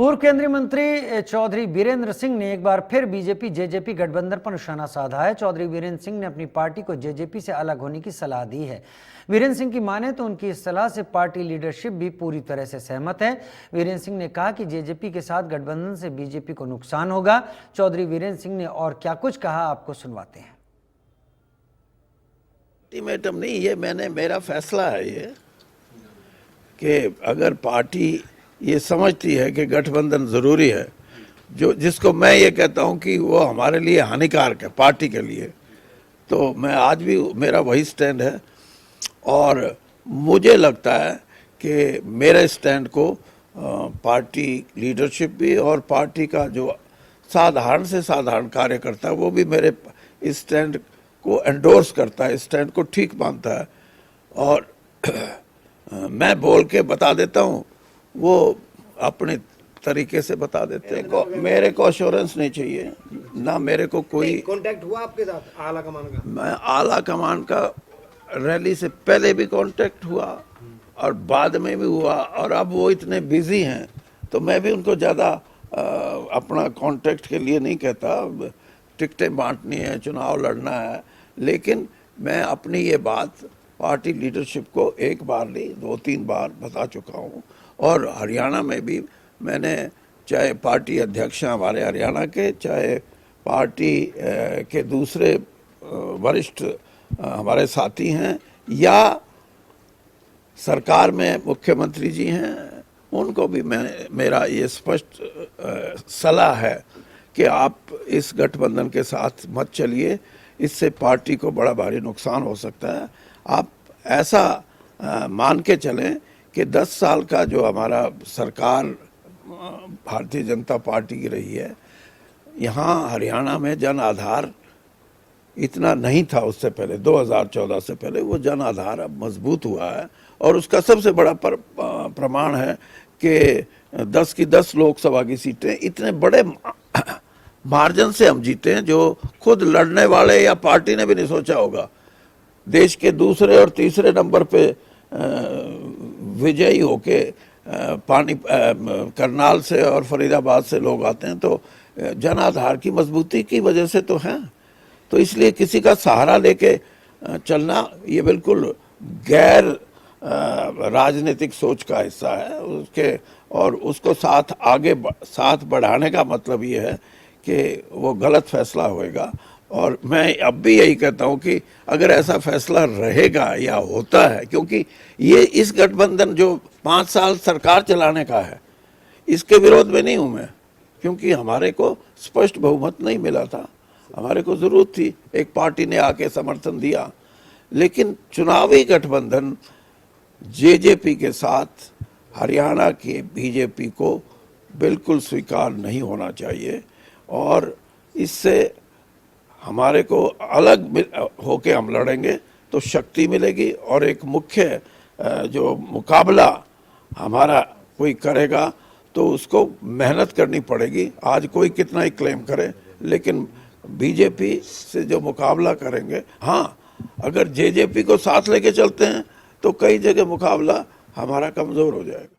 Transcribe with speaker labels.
Speaker 1: पूर्व केंद्रीय मंत्री चौधरी बीरेंद्र सिंह ने एक बार फिर बीजेपी जेजेपी गठबंधन पर निशाना साधा है। चौधरी बीरेंद्र सिंह ने अपनी पार्टी को जेजेपी से अलग होने की सलाह दी है। बीरेंद्र सिंह की माने तो उनकी इस सलाह से पार्टी लीडरशिप भी पूरी तरह से सहमत है। बीरेंद्र सिंह ने कहा कि जेजेपी के साथ गठबंधन से बीजेपी को नुकसान होगा। चौधरी बीरेंद्र सिंह ने और क्या कुछ कहा, आपको सुनवाते हैं।
Speaker 2: अल्टीमेटम नहीं, ये मेरा फैसला है ये कि अगर पार्टी ये समझती है कि गठबंधन ज़रूरी है, जिसको मैं ये कहता हूँ कि वो हमारे लिए हानिकारक है पार्टी के लिए, तो मैं आज भी मेरा वही स्टैंड है। और मुझे लगता है कि मेरे स्टैंड को पार्टी लीडरशिप भी और पार्टी का जो साधारण से साधारण कार्यकर्ता है वो भी मेरे इस स्टैंड को एंडोर्स करता है, इस स्टैंड को ठीक मानता है। और मैं बोल के बता देता हूँ, वो अपने तरीके से बता देते हैं। मेरे को अश्योरेंस नहीं चाहिए ना, मेरे को कोई
Speaker 3: कांटेक्ट हुआ आपके साथ आला कमान का?
Speaker 2: मैं आला कमान का रैली से पहले भी कांटेक्ट हुआ और बाद में भी हुआ, और अब वो इतने बिजी हैं तो मैं भी उनको ज़्यादा अपना कांटेक्ट के लिए नहीं कहता। टिकटें बांटनी है, चुनाव लड़ना है, लेकिन मैं अपनी ये बात पार्टी लीडरशिप को एक बार नहीं 2-3 बार बता चुका हूँ। और हरियाणा में भी मैंने, चाहे पार्टी अध्यक्ष हमारे हरियाणा के, चाहे पार्टी के दूसरे वरिष्ठ हमारे साथी हैं या सरकार में मुख्यमंत्री जी हैं, उनको भी मेरा ये स्पष्ट सलाह है कि आप इस गठबंधन के साथ मत चलिए, इससे पार्टी को बड़ा भारी नुकसान हो सकता है। आप ऐसा मान के चलें कि 10 साल का जो हमारा सरकार भारतीय जनता पार्टी की रही है, यहाँ हरियाणा में जन आधार इतना नहीं था उससे पहले, 2014 से पहले वो जन आधार अब मजबूत हुआ है। और उसका सबसे बड़ा प्रमाण है कि 10 की 10 लोकसभा की सीटें इतने बड़े मार्जिन से हम जीते हैं, जो खुद लड़ने वाले या पार्टी ने भी नहीं सोचा होगा। देश के दूसरे और तीसरे नंबर पे विजयी होके करनाल से और फरीदाबाद से लोग आते हैं, तो जन आधार की मजबूती की वजह से तो हैं। तो इसलिए किसी का सहारा लेके चलना ये बिल्कुल गैर राजनीतिक सोच का हिस्सा है उसके, और उसको साथ बढ़ाने का मतलब ये है कि वो गलत फैसला होएगा। और मैं अब भी यही कहता हूँ कि अगर ऐसा फैसला रहेगा या होता है, क्योंकि ये इस गठबंधन जो 5 साल सरकार चलाने का है, इसके विरोध में नहीं हूँ मैं, क्योंकि हमारे को स्पष्ट बहुमत नहीं मिला था। हमारे को जरूरत थी, एक पार्टी ने आके समर्थन दिया, लेकिन चुनावी गठबंधन जेजेपी के साथ हरियाणा के बीजेपी को बिल्कुल स्वीकार नहीं होना चाहिए। और इससे हमारे को अलग होके हम लड़ेंगे तो शक्ति मिलेगी, और एक मुख्य जो मुकाबला हमारा कोई करेगा तो उसको मेहनत करनी पड़ेगी। आज कोई कितना ही क्लेम करे, लेकिन बीजेपी से जो मुकाबला करेंगे, हाँ अगर जेजेपी को साथ लेके चलते हैं तो कई जगह मुकाबला हमारा कमज़ोर हो जाएगा।